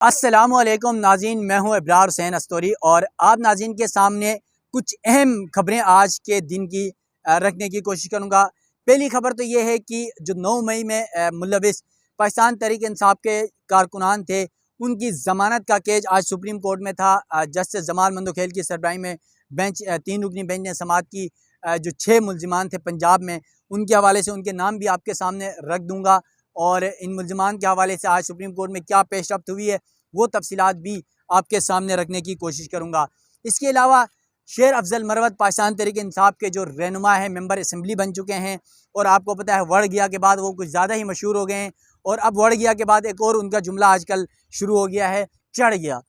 अस्सलामुअलैकुम नाज़रीन, मैं हूं इब्रार हुसैन अस्तोरी और आप नाज़रीन के सामने कुछ अहम खबरें आज के दिन की रखने की कोशिश करूंगा। पहली खबर तो ये है कि जो 9 मई में मुलविस पाकिस्तान तहरीक इंसाफ के कारकुनान थे, उनकी ज़मानत का केस आज सुप्रीम कोर्ट में था। जस्टिस जमाल मंदोखेल की सरबराही में बेंच 3 रुकनी बेंच ने समाअत की जो 6 मुल्ज़िमान थे पंजाब में, उनके हवाले से उनके नाम भी आपके सामने रख दूँगा और इन मुल्ज़िमान के हवाले से आज सुप्रीम कोर्ट में क्या पेशरफ्त हुई है वो तफसीलात भी आपके सामने रखने की कोशिश करूँगा। इसके अलावा शेर अफजल मरवत पाकिस्तान तहरीक इंसाफ के जो रहनुमा हैं, मेंबर असम्बली बन चुके हैं और आपको पता है वड़गिया के बाद वो कुछ ज़्यादा ही मशहूर हो गए हैं और अब वड़गिया के बाद एक और उनका जुमला आजकल शुरू हो गया है, चढ़ गया।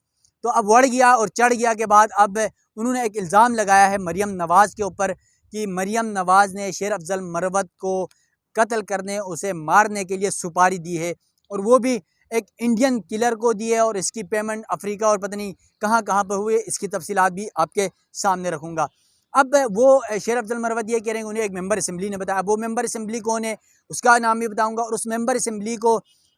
तो अब वड़ गया और चढ़ गया के बाद अब उन्होंने एक इल्ज़ाम लगाया है मरियम नवाज़ के ऊपर कि मरियम नवाज़ ने शेर अफजल मरवत को कत्ल करने, उसे मारने के लिए सुपारी दी है और वो भी एक इंडियन किलर को दी है और इसकी पेमेंट अफ्रीका और पता नहीं कहाँ कहाँ पर हुए, इसकी तफसीलात भी आपके सामने रखूँगा। अब वो शेर अफजल मरवत ये कह रहे हैं उन्हें एक मेंबर असम्बली ने बताया। अब वो मेंबर असम्बली कौन है उसका नाम भी बताऊँगा और उस मेंबर असम्बली को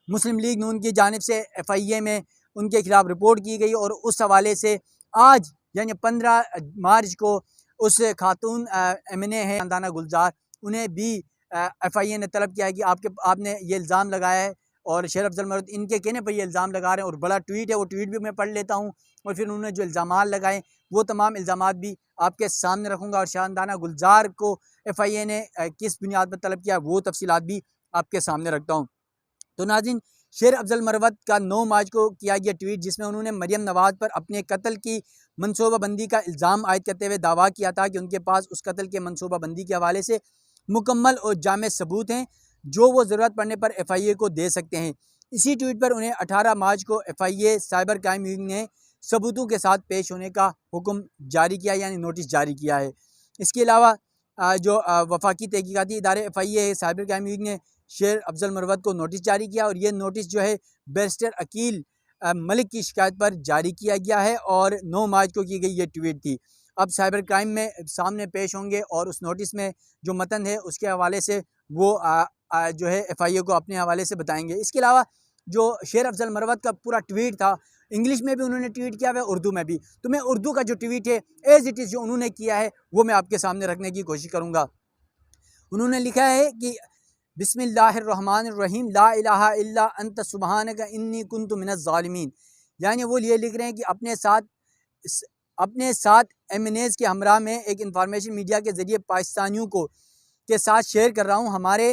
मुस्लिम लीग नून की जानिब से FIA में उनके खिलाफ रिपोर्ट की गई और उस हवाले से आज यानी 15 मार्च को उस खातून MNA है अंदाना गुलजार, उन्हें भी FIA ने तलब किया है कि आपने ये इल्ज़ाम लगाया है और शेर अफजल मरवत इनके कहने पर ये इल्ज़ाम लगा रहे हैं और बड़ा ट्वीट है, वो ट्वीट भी मैं पढ़ लेता हूँ और फिर उन्होंने जो इल्ज़ाम लगाए वो तमाम इल्ज़ाम भी आपके सामने रखूँगा और शाहदाना गुलजार को FIA ने किस बुनियाद पर तलब किया वो तफसीलात भी आपके सामने रखता हूँ। तो नाज़रीन, शेर अफजल मरवत का 9 मार्च को किया गया ट्वीट जिसमें उन्होंने मरियम नवाज़ पर अपने कत्ल की मनसूबाबंदी का इल्ज़ाम आयद करते हुए दावा किया था कि उनके पास उस कत्ल के मनसूबाबंदी के हवाले से मुकम्मल और जामे सबूत हैं जो वो ज़रूरत पड़ने पर FIA को दे सकते हैं। इसी ट्वीट पर उन्हें 18 मार्च को FIA साइबर क्राइम विंग ने सबूतों के साथ पेश होने का हुक्म जारी किया यानी नोटिस जारी किया है। इसके अलावा जो वफाकी तहकीकाती इदारे FIA साइबर क्राइम विंग ने शेर अफजल मरवत को नोटिस जारी किया और ये नोटिस जो है बैरिस्टर अकील मलिक की शिकायत पर जारी किया गया है और 9 मार्च को की गई ये ट्वीट थी। अब साइबर क्राइम में सामने पेश होंगे और उस नोटिस में जो मतन है उसके हवाले से वो जो है FIA को अपने हवाले से बताएंगे। इसके अलावा जो शेर अफजल मरवत का पूरा ट्वीट था, इंग्लिश में भी उन्होंने ट्वीट किया हुआ है, उर्दू में भी, तो मैं उर्दू का जो ट्वीट है एज इट इज़ जो उन्होंने किया है वो मैं आपके सामने रखने की कोशिश करूँगा। उन्होंने लिखा है कि बिस्मिल्लाहिर्रहमानिर्रहीम ला इलाहा इल्ला अंत सुब्हानका इन्नी कुन्तु मिनज़ ज़ालिमीन, यानी वो ये लिख रहे हैं कि अपने साथ MNAs के हमरा में एक इंफॉर्मेशन मीडिया के ज़रिए पाकिस्तानियों को के साथ शेयर कर रहा हूँ। हमारे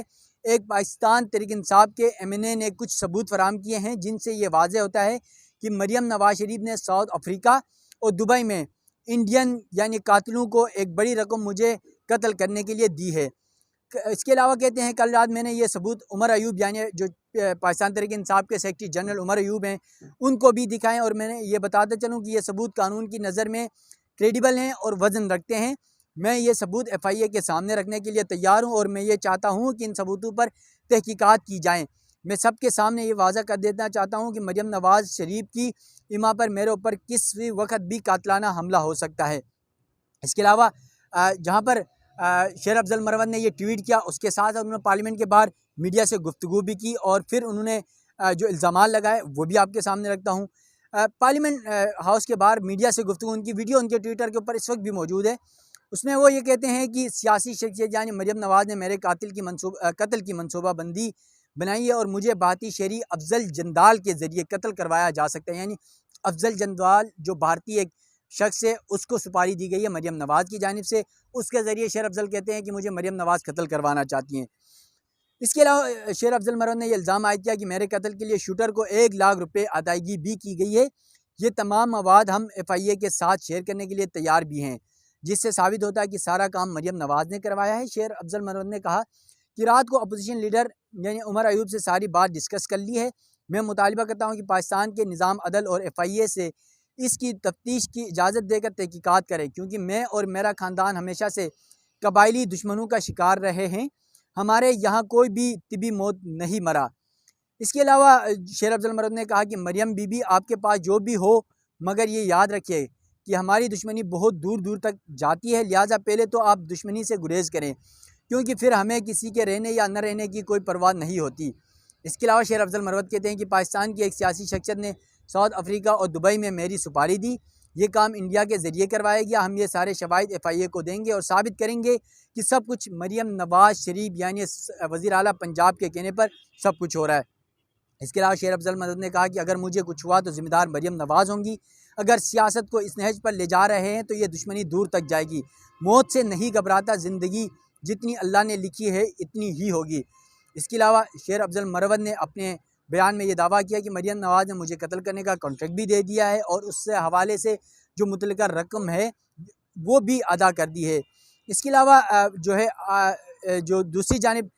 एक पाकिस्तान तहरीक इंसाफ के MNA ने कुछ सबूत फराहम किए हैं जिनसे ये वाज़ेह होता है कि मरियम नवाज़ शरीफ ने साउथ अफ्रीका और दुबई में इंडियन यानी कातिलों को एक बड़ी रकम मुझे कत्ल करने के लिए दी है। इसके अलावा कहते हैं कल रात मैंने ये सबूत उमर अयूब यानी जो पाकिस्तान तहरीक इंसाफ के सेक्रेटरी जनरल उमर अयूब हैं उनको भी दिखाएं और मैंने ये बताते चलूँ कि ये सबूत कानून की नज़र में क्रेडिबल हैं और वज़न रखते हैं। मैं ये सबूत FIA के सामने रखने के लिए तैयार हूँ और मैं ये चाहता हूँ कि इन सबूतों पर तहकीकात की जाएँ। मैं सबके सामने ये वाज़ा कर देना चाहता हूँ कि मरियम नवाज़ शरीफ की इमा पर मेरे ऊपर किसी वक्त भी कातलाना हमला हो सकता है। इसके अलावा जहाँ पर शेर अफजल मरवत ने ये ट्वीट किया उसके साथ उन्होंने पार्लियामेंट के बाहर मीडिया से गुफ्तगू भी की और फिर उन्होंने जो इल्ज़ाम लगाए वो भी आपके सामने रखता हूँ। पार्लियामेंट हाउस के बाहर मीडिया से गुफ्तगू उनकी वीडियो उनके ट्विटर के ऊपर इस वक्त भी मौजूद है। उसमें वो ये कहते हैं कि सियासी शख्सियत यानी मरियम नवाज़ ने मेरे कत्ल की मनसूबाबंदी बनाई है और मुझे भारतीय शहरी अफजल जंदाल के ज़रिए कत्ल करवाया जा सकता है। यानी अफजल जंदाल जो भारतीय एक शख्स है उसको सुपारी दी गई है मरियम नवाज़ की जानिब से, उसके ज़रिए शेर अफजल कहते हैं कि मुझे मरियम नवाज़ कत्ल करवाना चाहती हैं। इसके अलावा शेर अफजल मरवत ने यह इल्ज़ाम आयद किया कि मेरे कत्ल के लिए शूटर को 1 लाख रुपये अदायगी भी की गई है। ये तमाम मवाद हम FIA के साथ शेयर करने के लिए तैयार भी हैं, जिससे साबित होता है कि सारा काम मरियम नवाज़ ने करवाया है। शेर अफजल मरवत ने कहा कि रात को अपोजिशन लीडर यानी उमर अयूब से सारी बात डिस्कस कर ली है। मैं मुतालिबा करता हूँ कि पाकिस्तान के निज़ाम अदल और FIA से इसकी तफ्तीश की इजाज़त देकर तहकीकात करें, क्योंकि मैं और मेरा ख़ानदान हमेशा से कबायली दुश्मनों का शिकार रहे हैं। हमारे यहाँ कोई भी तिबी मौत नहीं मरा। इसके अलावा शेर अफजल मरवत ने कहा कि मरियम बीबी आपके पास जो भी हो, मगर ये याद रखिए कि हमारी दुश्मनी बहुत दूर दूर तक जाती है, लिहाजा पहले तो आप दुश्मनी से गुरेज करें, क्योंकि फिर हमें किसी के रहने या न रहने की कोई परवाह नहीं होती। इसके अलावा शेर अफजल मरवत कहते हैं कि पाकिस्तान की एक सियासी शख्सियत ने साउथ अफ्रीका और दुबई में मेरी सुपारी दी। ये काम इंडिया के ज़रिए करवाया गया। हम ये सारे शवाहिद FIA को देंगे और साबित करेंगे कि सब कुछ मरियम नवाज शरीफ यानी वज़ीर आला पंजाब के कहने पर सब कुछ हो रहा है। इसके अलावा शेर अफजल मदद ने कहा कि अगर मुझे कुछ हुआ तो ज़िम्मेदार मरियम नवाज़ होंगी। अगर सियासत को इस नहज पर ले जा रहे हैं तो ये दुश्मनी दूर तक जाएगी। मौत से नहीं घबराता, ज़िंदगी जितनी अल्लाह ने लिखी है इतनी ही होगी। इसके अलावा शेर अफजल मरवत ने अपने बयान में ये दावा किया कि मरियम नवाज़ ने मुझे कत्ल करने का कॉन्ट्रैक्ट भी दे दिया है और उससे हवाले से जो मुतल्लिका रकम है वो भी अदा कर दी है। इसके अलावा जो है जो दूसरी जानिब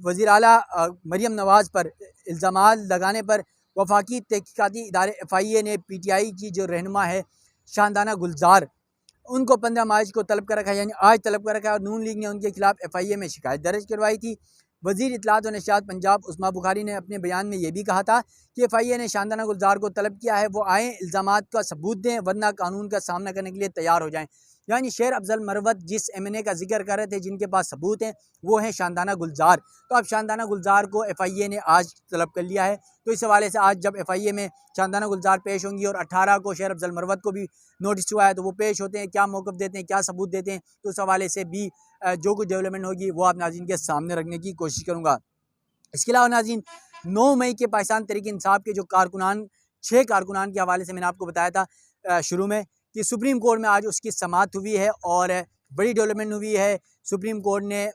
वज़ीर आला मरियम नवाज़ पर इल्ज़ामात लगाने पर वफाकी तहकीकाती इदारे FIA ने PTI की जो रहनुमा है शानदाना गुलजार, उनको 15 मार्च को तलब कर रखा है, यानी आज तलब कर रखा है। और नून लीग ने उनके खिलाफ FIA में शिकायत दर्ज करवाई थी। वज़ीर इत्तलात और नशियात पंजाब उस्मा बुखारी ने अपने बयान में ये भी कहा था कि FIA ने शानदाना गुलजार को तलब किया है वो आएँ, इल्ज़ामात का सबूत दें, वरना कानून का सामना करने के लिए तैयार हो जाएँ। यानी शेर अफजल मरवत जिस MNA का जिक्र कर रहे थे जिनके पास सबूत हैं वो हैं शानदाना गुलजार। तो अब शानदाना गुलजार को FIA ने आज तलब कर लिया है। तो इस हवाले से आज जब FIA में शानदाना गुलजार पेश होंगी और 18 को शेर अफजल मरवत को भी नोटिस हुआ है तो वो पेश होते हैं, क्या मौक़िफ़ देते हैं, क्या सबूत देते हैं, तो उस हवाले से भी जो कुछ डेवलपमेंट होगी वो आप नाज़रीन के सामने रखने की कोशिश करूँगा। इसके अलावा नाज़रीन 9 मई के पाकिस्तान तहरीक इंसाफ के जो कारकुनान 6 कारकुनान के हवाले से मैंने आपको बताया था शुरू में कि सुप्रीम कोर्ट में आज उसकी समाअत हुई है और बड़ी डेवलपमेंट हुई है। सुप्रीम कोर्ट ने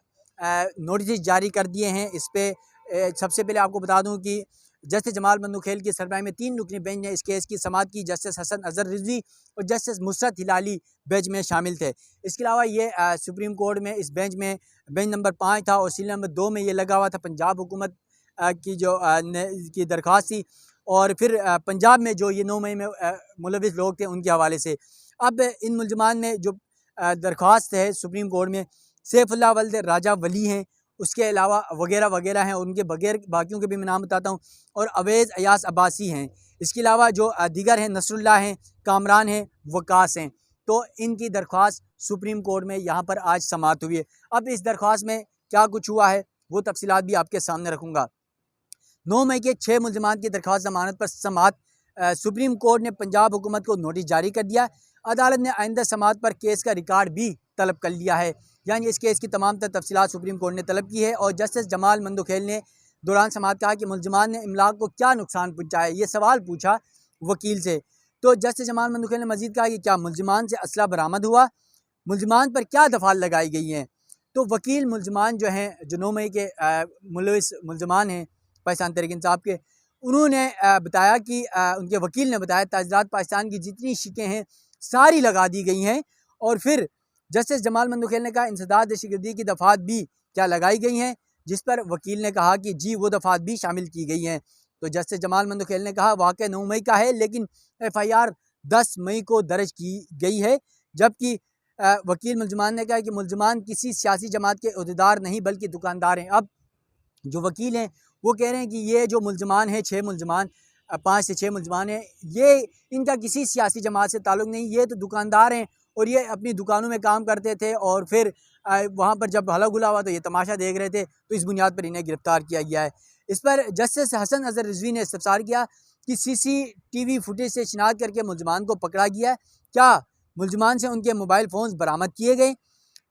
नोटिस जारी कर दिए हैं। इस पर सबसे पहले आपको बता दूं कि जस्टिस जमाल बंदूखेल की सरबराही में 3 रुकनी बेंच ने इस केस की समाअत की। जस्टिस हसन अजहर रिजवी और जस्टिस मुसरत हिलाली बेंच में शामिल थे। इसके अलावा ये सुप्रीम कोर्ट में इस बेंच नंबर 5 था और सील नंबर 2 में ये लगा हुआ था पंजाब हुकूमत की जो की दरख्वास्त थी और फिर पंजाब में जो ये 9 मई में मुलविस लोग थे उनके हवाले से। अब इन मुलजमान में जो दरख्वास्त है सुप्रीम कोर्ट में सैफुल्लाह वल्द राजा वली हैं, उसके अलावा वगैरह वगैरह हैं, उनके बगैर बाकियों के भी मैं नाम बताता हूँ, और अवैज़ अयास अब्बासी हैं। इसके अलावा जो दीगर हैं नसरुल्लाह हैं, कामरान हैं, वकास हैं। तो इनकी दरख्वास्त सुप्रीम कोर्ट में यहाँ पर आज समाअत हुई है। अब इस दरख्वास्त में क्या कुछ हुआ है वो तफसीलात भी आपके सामने रखूँगा। 9 मई के 6 मुलजमान की दरख्वास्त ज़मानत पर समाअत सुप्रीम कोर्ट ने पंजाब हुकूमत को नोटिस जारी कर दिया। अदालत ने आइंदा समाअत पर केस का रिकॉर्ड भी तलब कर लिया है, यानी इस केस की तमाम तर तफसीलात सुप्रीम कोर्ट ने तलब की है। और जस्टिस जमाल बंदूखेल ने दौरान समाअत कहा कि मुलजमान ने इमलाक को क्या नुकसान पहुँचाया, ये सवाल पूछा वकील से। तो जस्टिस जमाल बंदूखेल ने मजीद कहा कि क्या मुलजमान से असला बरामद हुआ, मुलजमान पर क्या दफ़ात लगाई गई हैं। तो वकील मुलजमान जो हैं, जो 9 मई के मुलविस मुलजमान हैं पाकिस्तान तहरीक इंसाफ के, उन्होंने बताया कि उनके वकील ने बताया ताज़रात पाकिस्तान की जितनी शिकें हैं सारी लगा दी गई हैं। और फिर जस्टिस जमाल बंदूखेल ने कहा इंसदाद दहशतगर्दी की दफ़ात भी क्या लगाई गई हैं, जिस पर वकील ने कहा कि जी वो दफ़ात भी शामिल की गई हैं। तो जस्टिस जमाल बंदूखेल ने कहा वाक़या 9 मई का है लेकिन FIR 10 मई को दर्ज की गई है। जबकि वकील मुलजमान ने कहा कि मुलजमान किसी सियासी जमात के अहदेदार नहीं बल्कि दुकानदार हैं। अब जो वकील हैं वो कह रहे हैं कि ये जो मुलजमान हैं 6 मुलजमान 5 से 6 मुलजमान हैं, ये इनका किसी सियासी जमात से ताल्लुक़ नहीं, ये तो दुकानदार हैं और ये अपनी दुकानों में काम करते थे और फिर वहाँ पर जब हला गुला हुआ तो ये तमाशा देख रहे थे, तो इस बुनियाद पर इन्हें गिरफ़्तार किया गया है। इस पर जस्टिस हसन अजहर रिजवी ने इस्तफ़सार किया कि CCTV फुटेज से शिनाख्त करके मुलजमान को पकड़ा गया है, क्या मुलजमान से उनके मोबाइल फ़ोन्स बरामद किए गए।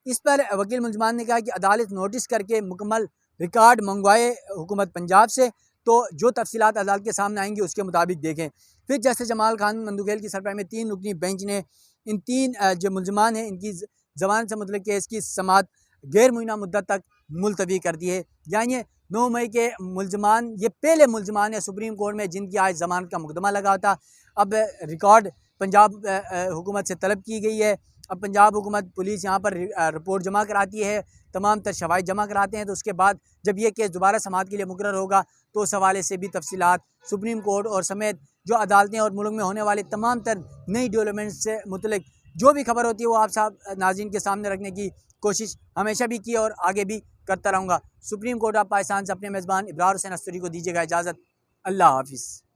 इस पर वकील मुलजमान ने कहा कि अदालत नोटिस करके मुकम्मल रिकॉर्ड मंगवाए हुकूमत पंजाब से, तो जो तफसीलात अदालत के सामने आएंगी उसके मुताबिक देखें। फिर जस्टिस जमाल खान बंदूखेल की सरबराही में 3 रुकनी बेंच ने इन 3 जो मुलजमान हैं इनकी ज़मानत से मुतल्लिक़ केस की समाअत गैर मुय्यना मुद्दत तक मुलतवी कर दी है। यानी 9 मई के मुलजमान ये पहले मुलजमान है सुप्रीम कोर्ट में जिनकी आज ज़मानत का मुकदमा लगा था। अब रिकॉर्ड पंजाब हुकूमत से तलब की गई है। अब पंजाब हुकूमत पुलिस यहाँ पर रिपोर्ट जमा कराती है, तमाम तर शवाहिद जमा कराते हैं, तो उसके बाद जब ये केस दोबारा समाअत के लिए मुकर्रर होगा तो उस हवाले से भी तफसीलात सुप्रीम कोर्ट और समेत जो अदालतें और मुल्क में होने वाली तमाम तर नई डेवलपमेंट से मुतल्लिक़ जो भी खबर होती है वो आप सब नाज़रीन के सामने रखने की कोशिश हमेशा भी की और आगे भी करता रहूँगा। सुप्रीम कोर्ट ऑफ पाकिस्तान से अपने मेज़बान इब्रार हुसैन अस्तरी को दीजिएगा इजाज़त। अल्लाह हाफ़िज़।